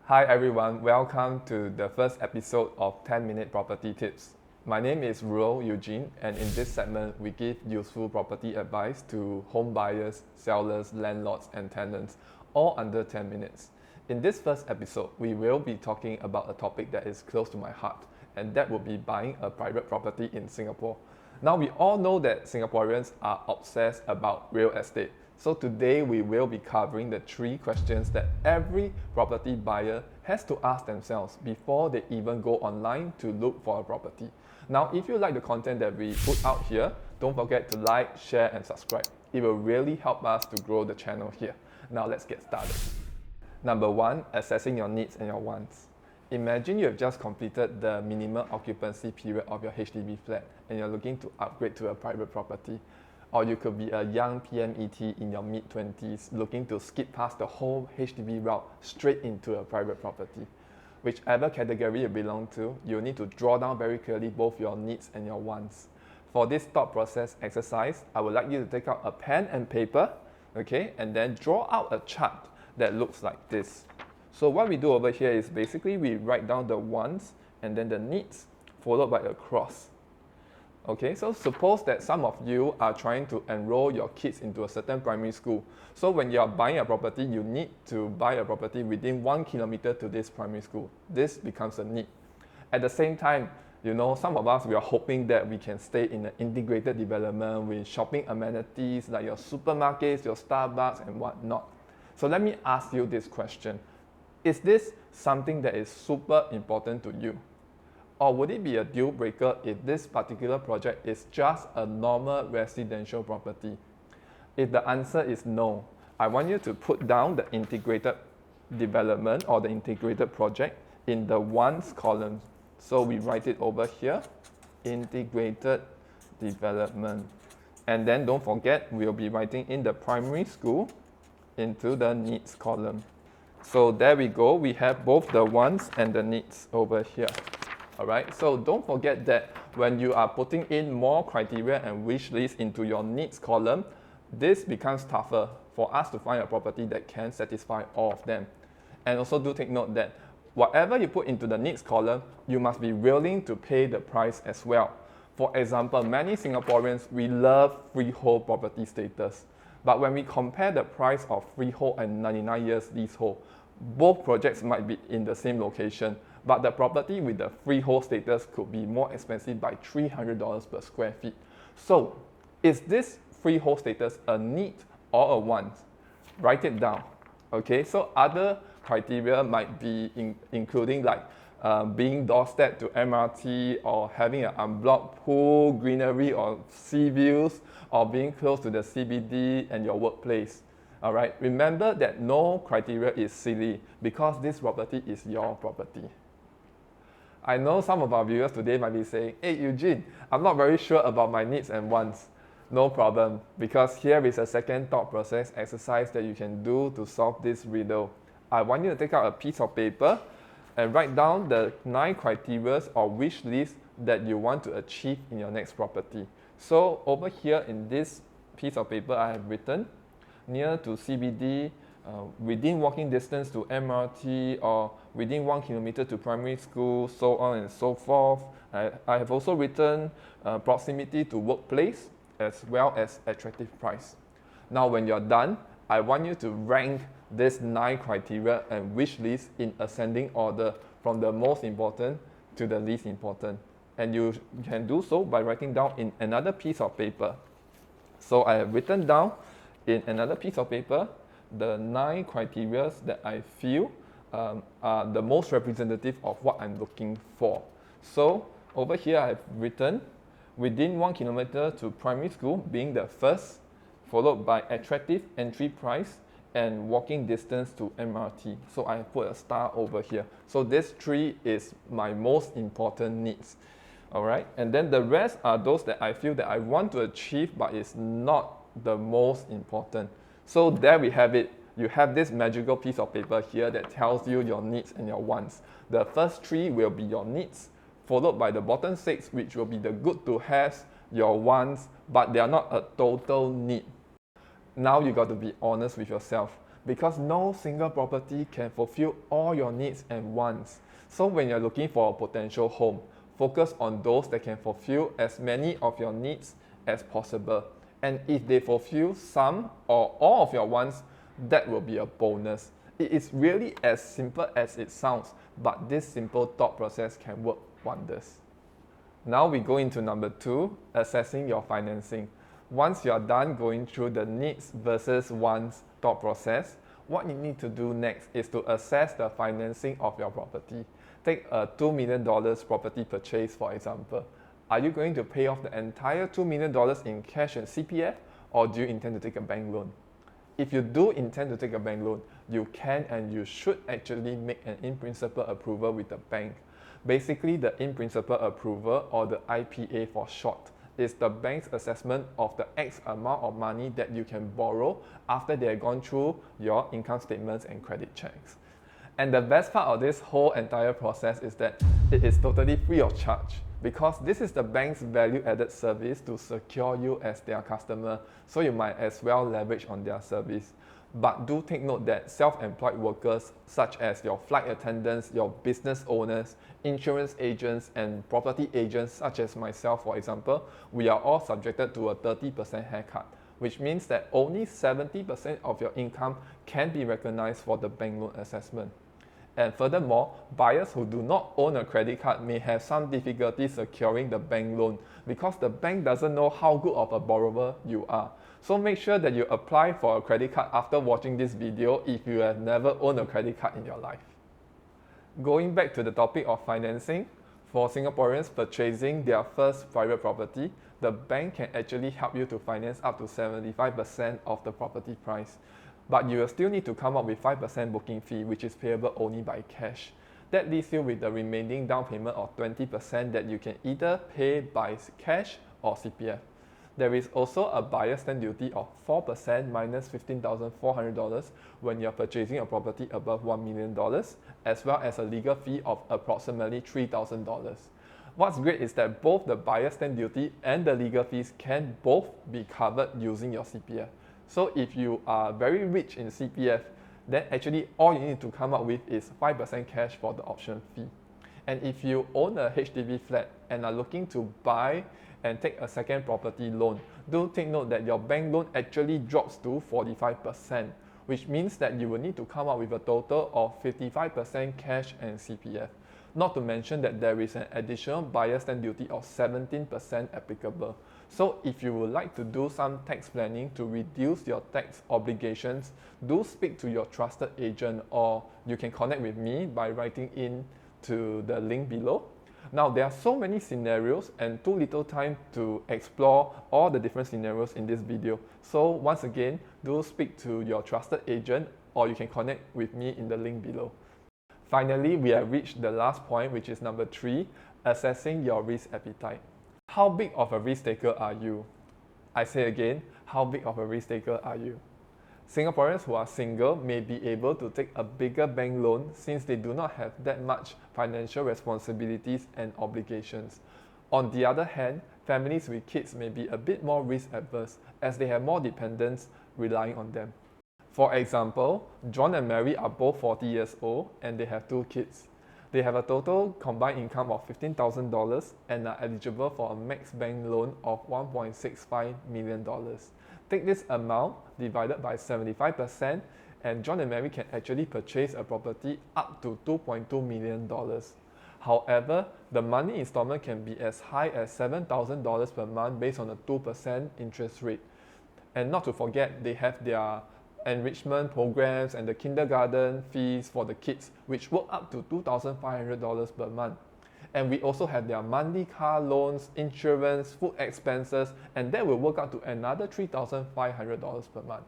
Hi everyone, welcome to the first episode of 10-Minute Property Tips. My name is Reuel, Eugene, and in this segment, we give useful property advice to home buyers, sellers, landlords, and tenants, all under 10 minutes. In this first episode, we will be talking about a topic that is close to my heart, and that would be buying a private property in Singapore. Now, we all know that Singaporeans are obsessed about real estate. So today we will be covering the 3 questions that every property buyer has to ask themselves before they even go online to look for a property. Now, if you like the content that we put out here, don't forget to like, share, and subscribe. It will really help us to grow the channel here. Now let's get started. Number 1, assessing your needs and your wants. Imagine you have just completed the minimum occupancy period of your HDB flat and you're looking to upgrade to a private property. Or you could be a young PMET in your mid-20s looking to skip past the whole HDB route straight into a private property. Whichever category you belong to, you need to draw down very clearly both your needs and your wants. For this thought process exercise, I would like you to take out a pen and paper, okay, and then draw out a chart that looks like this. So what we do over here is basically we write down the wants and then the needs followed by a cross. Okay, so suppose that some of you are trying to enroll your kids into a certain primary school. So when you are buying a property, you need to buy a property within 1 kilometer to this primary school. This becomes a need. At the same time, some of us, we are hoping that we can stay in an integrated development with shopping amenities like your supermarkets, your Starbucks, and whatnot. So let me ask you this question. Is this something that is super important to you? Or would it be a deal breaker if this particular project is just a normal residential property? If the answer is no, I want you to put down the integrated development or the integrated project in the wants column. So we write it over here, integrated development. And then don't forget, we'll be writing in the primary school into the needs column. So there we go, we have both the wants and the needs over here. Alright, so don't forget that when you are putting in more criteria and wish list into your needs column, this becomes tougher for us to find a property that can satisfy all of them. And also do take note that whatever you put into the needs column, you must be willing to pay the price as well. For example, many Singaporeans, we love freehold property status. But when we compare the price of freehold and 99 years leasehold, both projects might be in the same location, but the property with the freehold status could be more expensive by $300 per square feet. So, is this freehold status a need or a want? Write it down. Okay, so other criteria might be including like being doorstep to MRT or having an unblocked pool, greenery or sea views, or being close to the CBD and your workplace. All right, remember that no criteria is silly because this property is your property. I know some of our viewers today might be saying, hey Eugene, I'm not very sure about my needs and wants. No problem, because here is a second thought process exercise that you can do to solve this riddle. I want you to take out a piece of paper and write down the 9 criteria or wish list that you want to achieve in your next property. So over here in this piece of paper, I have written near to CBD, within walking distance to MRT, or within 1 kilometer to primary school, so on and so forth. I have also written proximity to workplace as well as attractive price. Now when you're done, I want you to rank these 9 criteria and wish list in ascending order from the most important to the least important. And you can do so by writing down in another piece of paper. So I have written down in another piece of paper the 9 criteria that I feel are the most representative of what I'm looking for. So over here I have written within 1 kilometer to primary school being the first, followed by attractive entry price and walking distance to MRT. So I have put a star over here. So this 3 is my most important needs. Alright, and then the rest are those that I feel that I want to achieve but it's not the most important. So there we have it. You have this magical piece of paper here that tells you your needs and your wants. The first 3 will be your needs, followed by the bottom 6, which will be the good to haves, your wants, but they are not a total need. Now you got to be honest with yourself. because no single property can fulfill all your needs and wants. So when you're looking for a potential home, focus on those that can fulfill as many of your needs as possible. And if they fulfill some or all of your wants, that will be a bonus. It is really as simple as it sounds, but this simple thought process can work wonders. Now we go into number 2, assessing your financing. Once you are done going through the needs versus wants thought process, what you need to do next is to assess the financing of your property. Take a $2 million property purchase, for example. Are you going to pay off the entire $2 million in cash and CPF, or do you intend to take a bank loan? If you do intend to take a bank loan, you can and you should actually make an in-principle approval with the bank. Basically, the in-principle approval, or the IPA for short, is the bank's assessment of the X amount of money that you can borrow after they have gone through your income statements and credit checks. And the best part of this whole entire process is that it is totally free of charge, because this is the bank's value-added service to secure you as their customer, so you might as well leverage on their service. But do take note that self-employed workers such as your flight attendants, your business owners, insurance agents, and property agents such as myself, for example, we are all subjected to a 30% haircut, which means that only 70% of your income can be recognized for the bank loan assessment. And furthermore, buyers who do not own a credit card may have some difficulty securing the bank loan because the bank doesn't know how good of a borrower you are. So make sure that you apply for a credit card after watching this video if you have never owned a credit card in your life. Going back to the topic of financing, for Singaporeans purchasing their first private property, the bank can actually help you to finance up to 75% of the property price. But you will still need to come up with 5% booking fee, which is payable only by cash. That leaves you with the remaining down payment of 20% that you can either pay by cash or CPF. There is also a buyer's stamp duty of 4% minus $15,400 when you're purchasing a property above $1 million, as well as a legal fee of approximately $3,000. What's great is that both the buyer's stamp duty and the legal fees can both be covered using your CPF. So if you are very rich in CPF, then actually all you need to come up with is 5% cash for the option fee. And if you own a HDB flat and are looking to buy and take a second property loan, do take note that your bank loan actually drops to 45%, which means that you will need to come up with a total of 55% cash and CPF. Not to mention that there is an additional buyer's stamp duty of 17% applicable. So if you would like to do some tax planning to reduce your tax obligations, do speak to your trusted agent, or you can connect with me by writing in to the link below. Now, there are so many scenarios and too little time to explore all the different scenarios in this video. So once again, do speak to your trusted agent, or you can connect with me in the link below. Finally, we have reached the last point, which is number 3, assessing your risk appetite. How big of a risk taker are you? I say again, how big of a risk taker are you? Singaporeans who are single may be able to take a bigger bank loan since they do not have that much financial responsibilities and obligations. On the other hand, families with kids may be a bit more risk averse as they have more dependents relying on them. For example, John and Mary are both 40 years old and they have 2 kids. They have a total combined income of $15,000 and are eligible for a max bank loan of $1.65 million. Take this amount divided by 75% and John and Mary can actually purchase a property up to $2.2 million. However, the monthly installment can be as high as $7,000 per month based on a 2% interest rate. And not to forget, they have their enrichment programs and the kindergarten fees for the kids, which work up to $2,500 per month. And we also have their monthly car loans, insurance, food expenses, and that will work out to another $3,500 per month.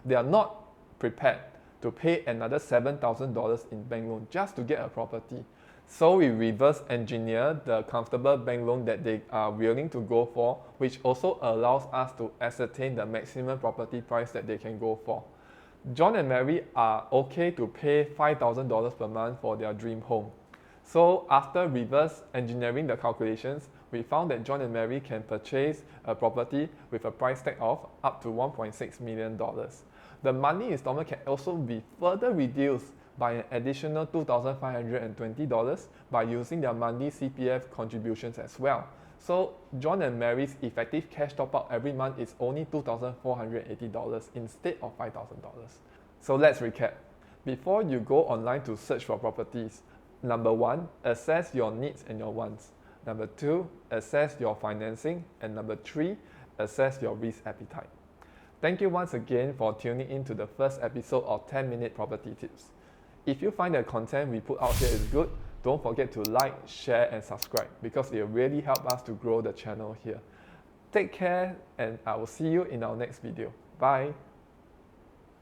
They are not prepared to pay another $7,000 in bank loan just to get a property. So we reverse engineer the comfortable bank loan that they are willing to go for, which also allows us to ascertain the maximum property price that they can go for. John and Mary are okay to pay $5,000 per month for their dream home. So after reverse engineering the calculations, we found that John and Mary can purchase a property with a price tag of up to $1.6 million. The monthly installment can also be further reduced by an additional $2,520 by using their monthly CPF contributions as well. So John and Mary's effective cash top-up every month is only $2,480 instead of $5,000. So let's recap. Before you go online to search for properties, number 1, assess your needs and your wants. Number 2, assess your financing. And number 3, assess your risk appetite. Thank you once again for tuning in to the first episode of 10-Minute Property Tips. If you find the content we put out here is good, don't forget to like, share and subscribe because it will really help us to grow the channel here. Take care and I will see you in our next video. Bye.